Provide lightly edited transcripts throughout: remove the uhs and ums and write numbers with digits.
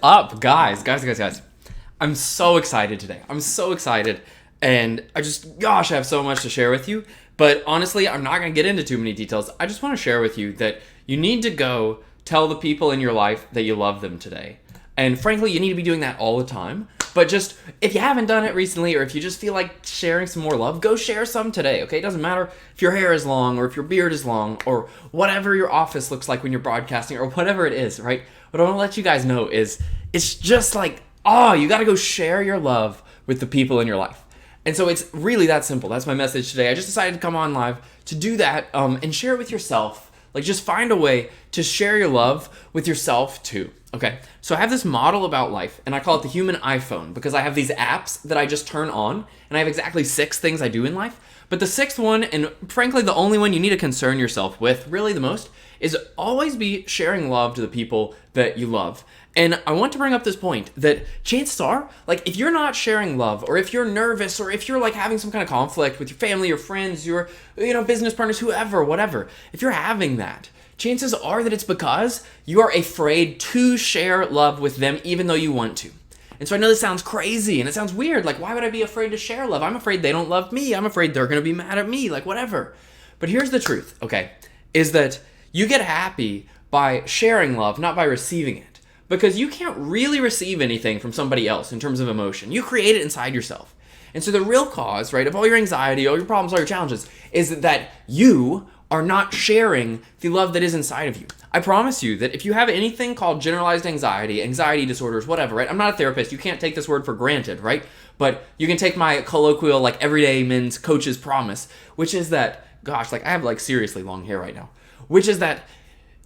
Up, guys. I'm so excited today. I'm so excited. And I have so much to share with you. But honestly, I'm not going to get into too many details. I just want to share with you that you need to go tell the people in your life that you love them today. And frankly, you need to be doing that all the time. But just, if you haven't done it recently, or if you just feel like sharing some more love, go share some today, okay? It doesn't matter if your hair is long, or if your beard is long, or whatever your office looks like when you're broadcasting, or whatever it is, right? What I want to let you guys know is, it's just like, you gotta go share your love with the people in your life. And so it's really that simple. That's my message today. I just decided to come on live to do that and share it with yourself. Like, just find a way to share your love with yourself too. Okay, so I have this model about life, and I call it the human iPhone, because I have these apps that I just turn on, and I have exactly 6 things I do in life. But the sixth one, and frankly the only one you need to concern yourself with really the most, is always be sharing love to the people that you love. And I want to bring up this point that chances are, like, if you're not sharing love, or if you're nervous, or if you're like having some kind of conflict with your family or friends, your business partners, whoever, whatever, if you're having that, chances are that it's because you are afraid to share love with them even though you want to. And so I know this sounds crazy and it sounds weird. Like, why would I be afraid to share love? I'm afraid they don't love me. I'm afraid they're going to be mad at me, like whatever. But here's the truth, okay, is that you get happy by sharing love, not by receiving it. Because you can't really receive anything from somebody else in terms of emotion. You create it inside yourself. And so the real cause, right, of all your anxiety, all your problems, all your challenges, is that you are not sharing the love that is inside of you. I promise you that if you have anything called generalized anxiety disorders, whatever, right? I'm not a therapist. You can't take this word for granted, right? But you can take my colloquial, like, everyday men's coach's promise, which is that, gosh, like, I have, like, seriously long hair right now, which is that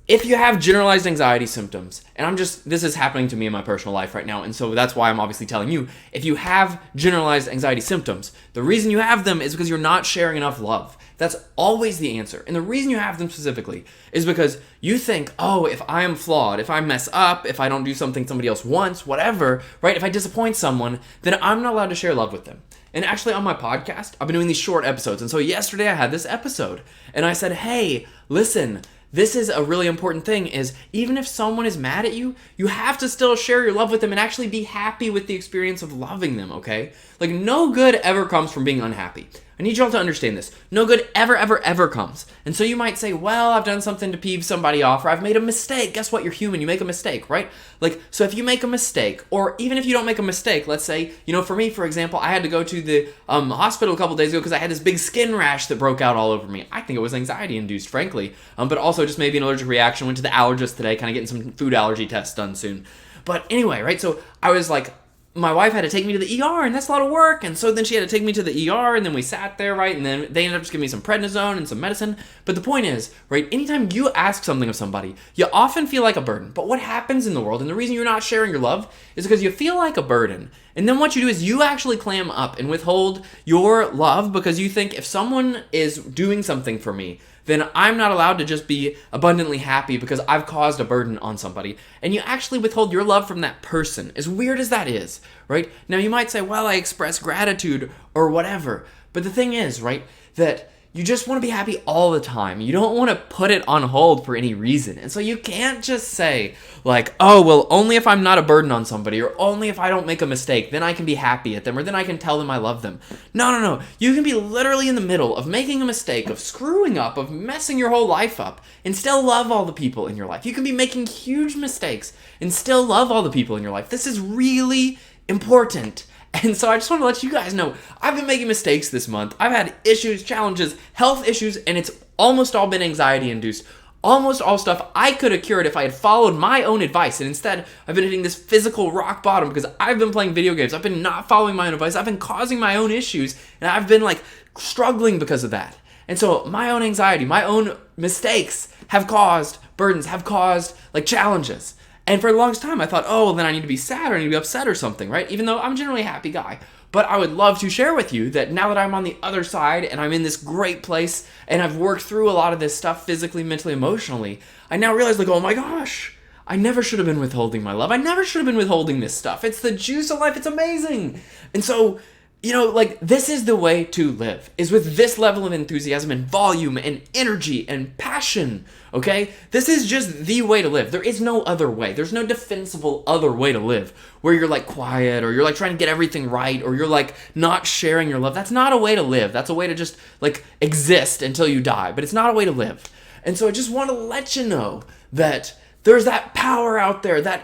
if you have generalized anxiety symptoms, and this is happening to me in my personal life right now, and so that's why I'm obviously telling you, if you have generalized anxiety symptoms, the reason you have them is because you're not sharing enough love. That's always the answer. And the reason you have them specifically is because you think, if I am flawed, if I mess up, if I don't do something somebody else wants, whatever, right? If I disappoint someone, then I'm not allowed to share love with them. And actually on my podcast, I've been doing these short episodes. And so yesterday I had this episode and I said, hey, listen, this is a really important thing, is even if someone is mad at you, you have to still share your love with them and actually be happy with the experience of loving them, okay? Like, no good ever comes from being unhappy. I need y'all to understand this. No good ever comes. And so you might say, well, I've done something to peeve somebody off, or I've made a mistake. Guess what? You're human. You make a mistake, right? Like, so if you make a mistake, or even if you don't make a mistake, let's say, for me, for example, I had to go to the hospital a couple days ago because I had this big skin rash that broke out all over me. I think it was anxiety induced, frankly, but also just maybe an allergic reaction. Went to the allergist today, kind of getting some food allergy tests done soon. But anyway, right? So I was like, my wife had to take me to the ER, and that's a lot of work, and so then she had to take me to the ER, and then we sat there, right, and then they ended up just giving me some prednisone and some medicine. But the point is, right, anytime you ask something of somebody, you often feel like a burden. But what happens in the world, and the reason you're not sharing your love, is because you feel like a burden. And then what you do is you actually clam up and withhold your love because you think, if someone is doing something for me, then I'm not allowed to just be abundantly happy because I've caused a burden on somebody. And you actually withhold your love from that person, as weird as that is, right? Now you might say, well, I express gratitude or whatever. But the thing is, right, that you just want to be happy all the time. You don't want to put it on hold for any reason. And so you can't just say, like, only if I'm not a burden on somebody, or only if I don't make a mistake, then I can be happy at them, or then I can tell them I love them. No. You can be literally in the middle of making a mistake, of screwing up, of messing your whole life up, and still love all the people in your life. You can be making huge mistakes and still love all the people in your life. This is really important. And so I just want to let you guys know, I've been making mistakes this month. I've had issues, challenges, health issues, and it's almost all been anxiety-induced. Almost all stuff I could have cured if I had followed my own advice. And instead, I've been hitting this physical rock bottom because I've been playing video games. I've been not following my own advice. I've been causing my own issues, and I've been, like, struggling because of that. And so my own anxiety, my own mistakes have caused burdens, have caused, like, challenges. And for the longest time, I thought, then I need to be sad or I need to be upset or something, right? Even though I'm generally a happy guy. But I would love to share with you that now that I'm on the other side and I'm in this great place and I've worked through a lot of this stuff physically, mentally, emotionally, I now realize, like, oh my gosh, I never should have been withholding my love. I never should have been withholding this stuff. It's the juice of life. It's amazing. And so like this is the way to live, is with this level of enthusiasm and volume and energy and passion, okay? This is just the way to live. There is no other way. There's no defensible other way to live where you're like quiet or you're like trying to get everything right or you're like not sharing your love. That's not a way to live. That's a way to just like exist until you die, but it's not a way to live. And so I just want to let you know that there's that power out there, that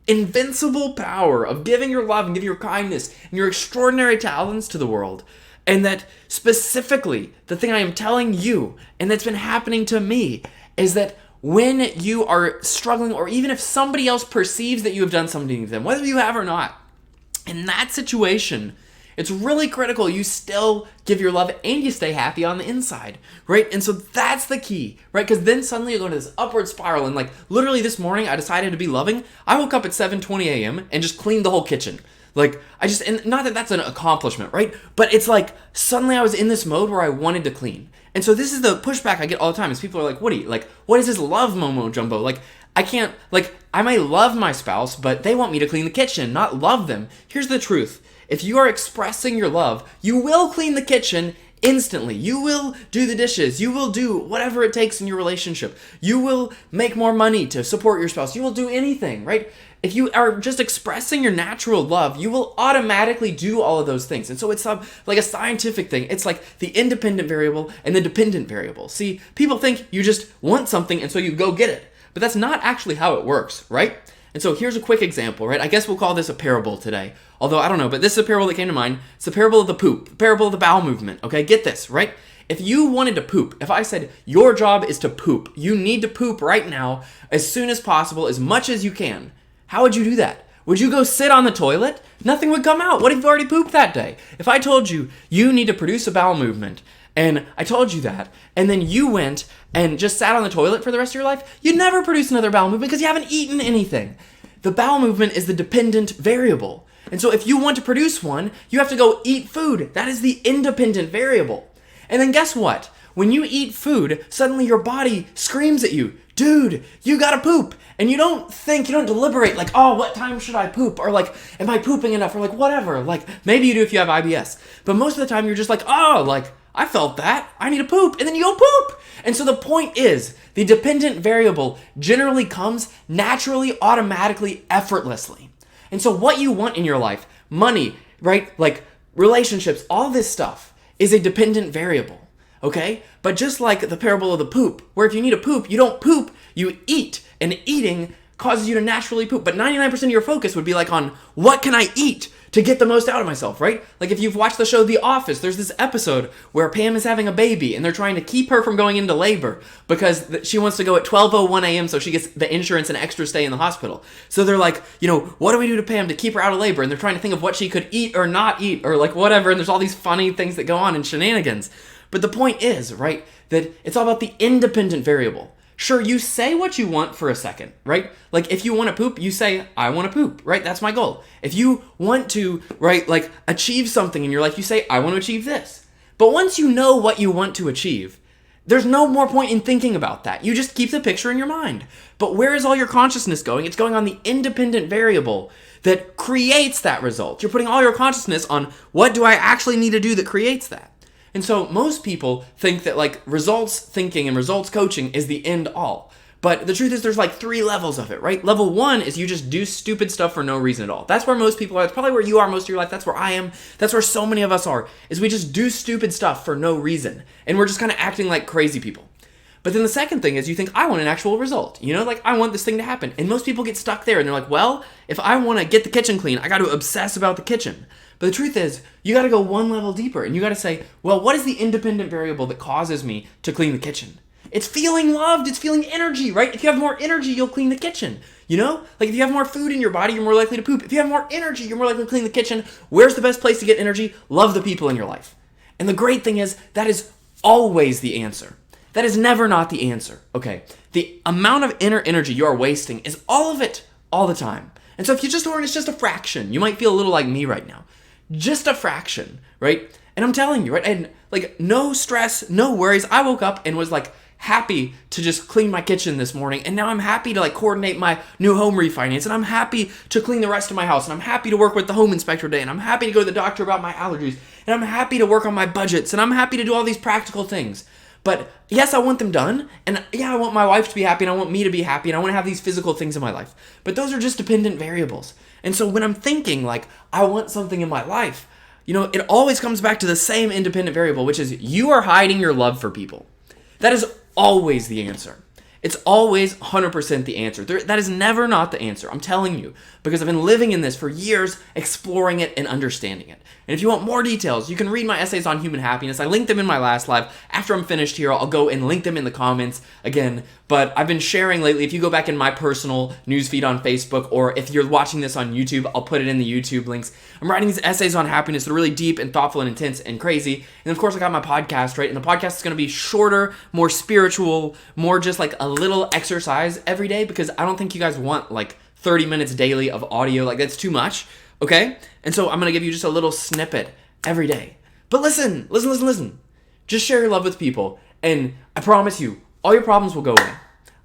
invincible power of giving your love and giving your kindness and your extraordinary talents to the world. And that specifically, the thing I am telling you, and that's been happening to me, is that when you are struggling, or even if somebody else perceives that you have done something to them, whether you have or not, in that situation, it's really critical you still give your love and you stay happy on the inside, right? And so that's the key, right? Because then suddenly you go into this upward spiral. And like literally this morning, I decided to be loving. I woke up at 7:20 a.m. and just cleaned the whole kitchen. Like and not that that's an accomplishment, right? But it's like suddenly I was in this mode where I wanted to clean. And so this is the pushback I get all the time is people are like, Woody, like, what is this love Momo Jumbo? Like, I can't, like, I may love my spouse, but they want me to clean the kitchen, not love them. Here's the truth. If you are expressing your love, you will clean the kitchen instantly. You will do the dishes. You will do whatever it takes in your relationship. You will make more money to support your spouse. You will do anything, right? If you are just expressing your natural love, you will automatically do all of those things. And so it's like a scientific thing. It's like the independent variable and the dependent variable. See, people think you just want something and so you go get it. But that's not actually how it works, right? And so here's a quick example, right? I guess we'll call this a parable today. Although, I don't know, but this is a parable that came to mind. It's the parable of the poop, the parable of the bowel movement, okay? Get this, right? If you wanted to poop, if I said, your job is to poop, you need to poop right now, as soon as possible, as much as you can, how would you do that? Would you go sit on the toilet? Nothing would come out. What if you've already pooped that day? If I told you, you need to produce a bowel movement, and I told you that, and then you went and just sat on the toilet for the rest of your life, you'd never produce another bowel movement because you haven't eaten anything. The bowel movement is the dependent variable. And so if you want to produce one, you have to go eat food. That is the independent variable. And then guess what? When you eat food, suddenly your body screams at you, dude, you gotta poop. And you don't deliberate like, oh, what time should I poop? Or like, am I pooping enough? Or like, whatever. Like, maybe you do if you have IBS. But most of the time you're just like, oh, like, I felt that. I need to poop. And then you go poop. And so the point is, the dependent variable generally comes naturally, automatically, effortlessly. And so what you want in your life, money, right? Like relationships, all this stuff is a dependent variable, okay? But just like the parable of the poop, where if you need to poop, you don't poop, you eat. And eating causes you to naturally poop. But 99% of your focus would be like on, what can I eat to get the most out of myself, right? Like if you've watched the show The Office, there's this episode where Pam is having a baby and they're trying to keep her from going into labor because she wants to go at 12:01 a.m. so she gets the insurance and extra stay in the hospital. So they're like, what do we do to Pam to keep her out of labor? And they're trying to think of what she could eat or not eat or like whatever. And there's all these funny things that go on and shenanigans. But the point is, right, that it's all about the independent variable. Sure, you say what you want for a second, right? Like if you want to poop, you say, I want to poop, right? That's my goal. If you want to, right, like achieve something in your life, you say, I want to achieve this. But once you know what you want to achieve, there's no more point in thinking about that. You just keep the picture in your mind. But where is all your consciousness going? It's going on the independent variable that creates that result. You're putting all your consciousness on what do I actually need to do that creates that. And so most people think that like results thinking and results coaching is the end all. But the truth is there's like 3 levels of it, right? Level 1 is you just do stupid stuff for no reason at all. That's where most people are. That's probably where you are most of your life. That's where I am. That's where so many of us are, is we just do stupid stuff for no reason. And we're just kind of acting like crazy people. But then the second thing is you think, I want an actual result. Like I want this thing to happen. And most people get stuck there and they're like, well, if I want to get the kitchen clean, I got to obsess about the kitchen. But the truth is, you got to go one level deeper and you got to say, well, what is the independent variable that causes me to clean the kitchen? It's feeling loved. It's feeling energy, right? If you have more energy, you'll clean the kitchen. Like if you have more food in your body, you're more likely to poop. If you have more energy, you're more likely to clean the kitchen. Where's the best place to get energy? Love the people in your life. And the great thing is, that is always the answer. That is never not the answer, okay? The amount of inner energy you are wasting is all of it, all the time. And so if you just learn it's just a fraction, you might feel a little like me right now. Just a fraction, right? And I'm telling you, right? And like no stress, no worries. I woke up and was like happy to just clean my kitchen this morning, and now I'm happy to like coordinate my new home refinance, and I'm happy to clean the rest of my house, and I'm happy to work with the home inspector today, and I'm happy to go to the doctor about my allergies, and I'm happy to work on my budgets, and I'm happy to do all these practical things. But yes, I want them done, and yeah, I want my wife to be happy, and I want me to be happy, and I want to have these physical things in my life. But those are just dependent variables. And so when I'm thinking like, I want something in my life, it always comes back to the same independent variable, which is you are hiding your love for people. That is always the answer. It's always 100% the answer. That is never not the answer. I'm telling you, because I've been living in this for years, exploring it and understanding it. And if you want more details, you can read my essays on human happiness. I linked them in my last live. After I'm finished here, I'll go and link them in the comments again. But I've been sharing lately, if you go back in my personal newsfeed on Facebook, or if you're watching this on YouTube, I'll put it in the YouTube links. I'm writing these essays on happiness that are really deep and thoughtful and intense and crazy. And of course, I got my podcast, right? And the podcast is going to be shorter, more spiritual, more just like a little exercise every day, because I don't think you guys want like 30 minutes daily of audio. Like, that's too much, okay? And so I'm going to give you just a little snippet every day. But listen. Just share your love with people, and I promise you, all your problems will go away.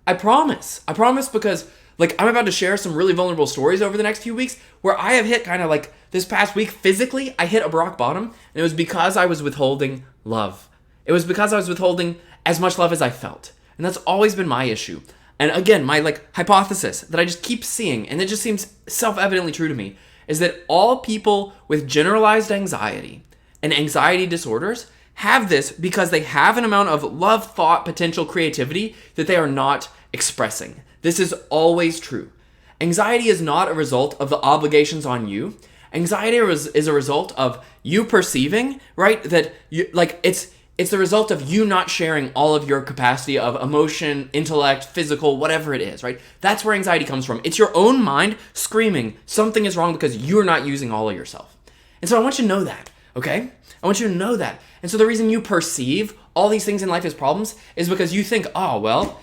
I promise, because like I'm about to share some really vulnerable stories over the next few weeks where I have hit kind of like this past week physically, I hit a rock bottom, and it was because I was withholding love. It was because I was withholding as much love as I felt. And that's always been my issue. And again, my like hypothesis that I just keep seeing, and it just seems self-evidently true to me, is that all people with generalized anxiety and anxiety disorders have this because they have an amount of love, thought, potential, creativity that they are not expressing. This is always true. Anxiety is not a result of the obligations on you. Anxiety is a result of you perceiving, right, that you like it's the result of you not sharing all of your capacity of emotion, intellect, physical, whatever it is, right? That's where anxiety comes from. It's your own mind screaming something is wrong because you're not using all of yourself. And so I want you to know that, okay? I want you to know that. And so the reason you perceive all these things in life as problems is because you think, oh, well,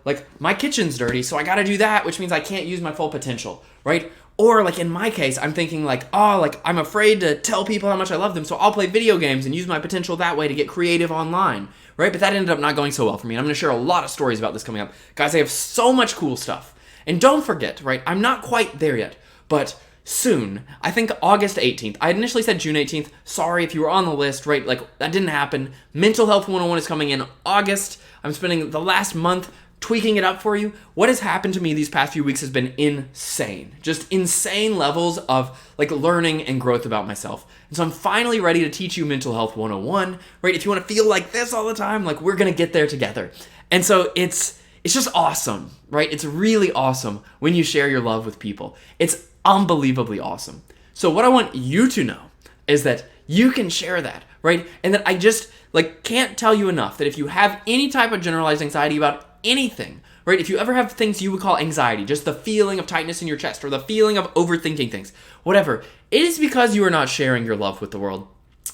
like my kitchen's dirty, so I got to do that, which means I can't use my full potential, right? Or like in my case, I'm thinking like, oh, like I'm afraid to tell people how much I love them, so I'll play video games and use my potential that way to get creative online, right? But that ended up not going so well for me, and I'm going to share a lot of stories about this coming up. Guys, I have so much cool stuff. And don't forget, right, I'm not quite there yet, but soon, I think August 18th. I initially said June 18th. Sorry if you were on the list, right? Like, that didn't happen. Mental Health 101 is coming in August. I'm spending the last month tweaking it up for you. What has happened to me these past few weeks has been insane. Just insane levels of like learning and growth about myself. And so I'm finally ready to teach you Mental Health 101, right? If you want to feel like this all the time, like we're going to get there together. And so it's just awesome, right? It's really awesome when you share your love with people. It's unbelievably awesome. So what I want you to know is that you can share that, right? And that I just like can't tell you enough that if you have any type of generalized anxiety about anything, right? If you ever have things you would call anxiety, just the feeling of tightness in your chest or the feeling of overthinking things, whatever, it is because you are not sharing your love with the world.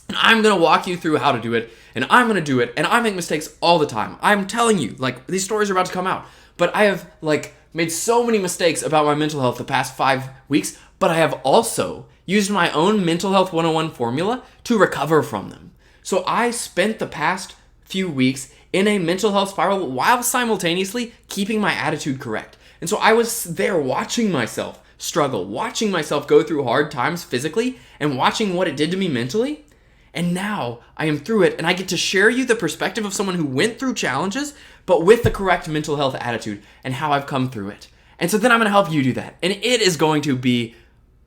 And I'm going to walk you through how to do it, and I'm going to do it, and I make mistakes all the time. I'm telling you, like, these stories are about to come out, but I have, like, made so many mistakes about my mental health the past 5 weeks, but I have also used my own Mental Health 101 formula to recover from them. So I spent the past few weeks in a mental health spiral while simultaneously keeping my attitude correct. And so I was there watching myself struggle, watching myself go through hard times physically, and watching what it did to me mentally. And now I am through it, and I get to share you the perspective of someone who went through challenges, but with the correct mental health attitude and how I've come through it. And so then I'm going to help you do that. And it is going to be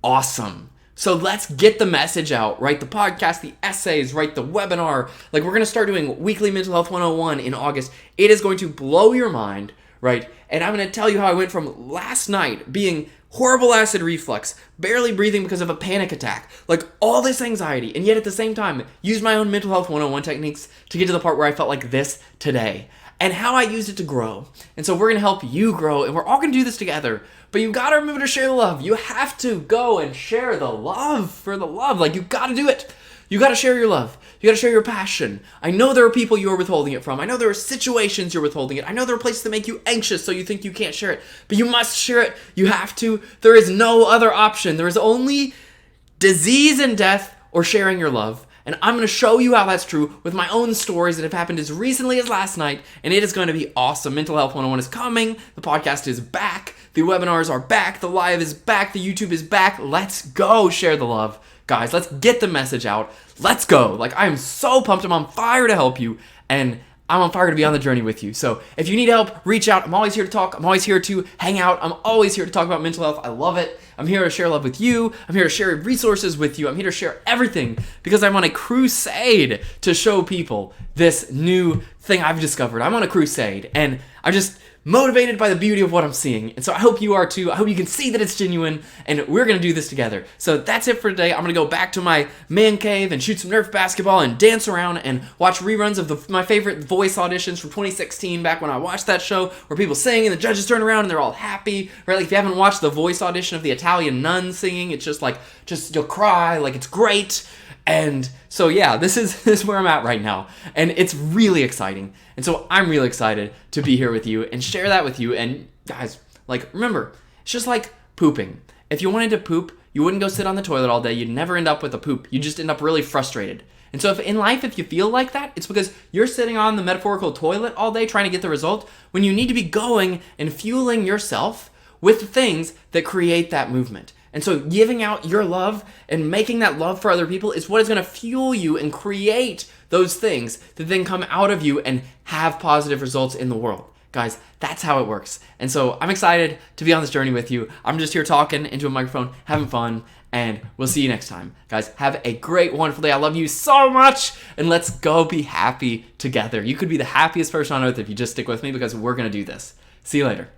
awesome. So let's get the message out, right? The podcast, the essays, right? The webinar. Like, we're going to start doing weekly Mental Health 101 in August. It is going to blow your mind, right? And I'm going to tell you how I went from last night being horrible acid reflux, barely breathing because of a panic attack, like all this anxiety, and yet at the same time, use my own Mental Health 101 techniques to get to the part where I felt like this today, and how I used it to grow. And so we're going to help you grow, and we're all going to do this together. But you got to remember to share the love. You have to go and share the love for the love. Like, you got to do it. You got to share your love. You got to share your passion. I know there are people you are withholding it from. I know there are situations you're withholding it. I know there are places that make you anxious so you think you can't share it. But you must share it. You have to. There is no other option. There is only disease and death or sharing your love. And I'm going to show you how that's true with my own stories that have happened as recently as last night, and it is going to be awesome. Mental Health 101 is coming. The podcast is back. The webinars are back. The live is back. The YouTube is back. Let's go share the love. Guys, let's get the message out. Let's go. Like, I am so pumped. I'm on fire to help you, and I'm on fire to be on the journey with you. So if you need help, reach out. I'm always here to talk. I'm always here to hang out. I'm always here to talk about mental health. I love it. I'm here to share love with you. I'm here to share resources with you. I'm here to share everything because I'm on a crusade to show people this new thing I've discovered. I'm on a crusade, and I'm just motivated by the beauty of what I'm seeing. And so I hope you are too. I hope you can see that it's genuine, and we're going to do this together. So that's it for today. I'm going to go back to my man cave and shoot some Nerf basketball and dance around and watch reruns of my favorite voice auditions from 2016, back when I watched that show where people sing and the judges turn around and they're all happy, right? Like, if you haven't watched the voice audition of the Italian nun singing, it's just you'll cry, like, it's great. And so, yeah, this is where I'm at right now. And it's really exciting. And so I'm really excited to be here with you and share that with you. And guys, like, remember, it's just like pooping. If you wanted to poop, you wouldn't go sit on the toilet all day. You'd never end up with a poop. You'd just end up really frustrated. And so if in life, if you feel like that, it's because you're sitting on the metaphorical toilet all day trying to get the result when you need to be going and fueling yourself with the things that create that movement. And so giving out your love and making that love for other people is what is going to fuel you and create those things that then come out of you and have positive results in the world. Guys, that's how it works. And so I'm excited to be on this journey with you. I'm just here talking into a microphone, having fun, and we'll see you next time. Guys, have a great, wonderful day. I love you so much, and let's go be happy together. You could be the happiest person on earth if you just stick with me, because we're going to do this. See you later.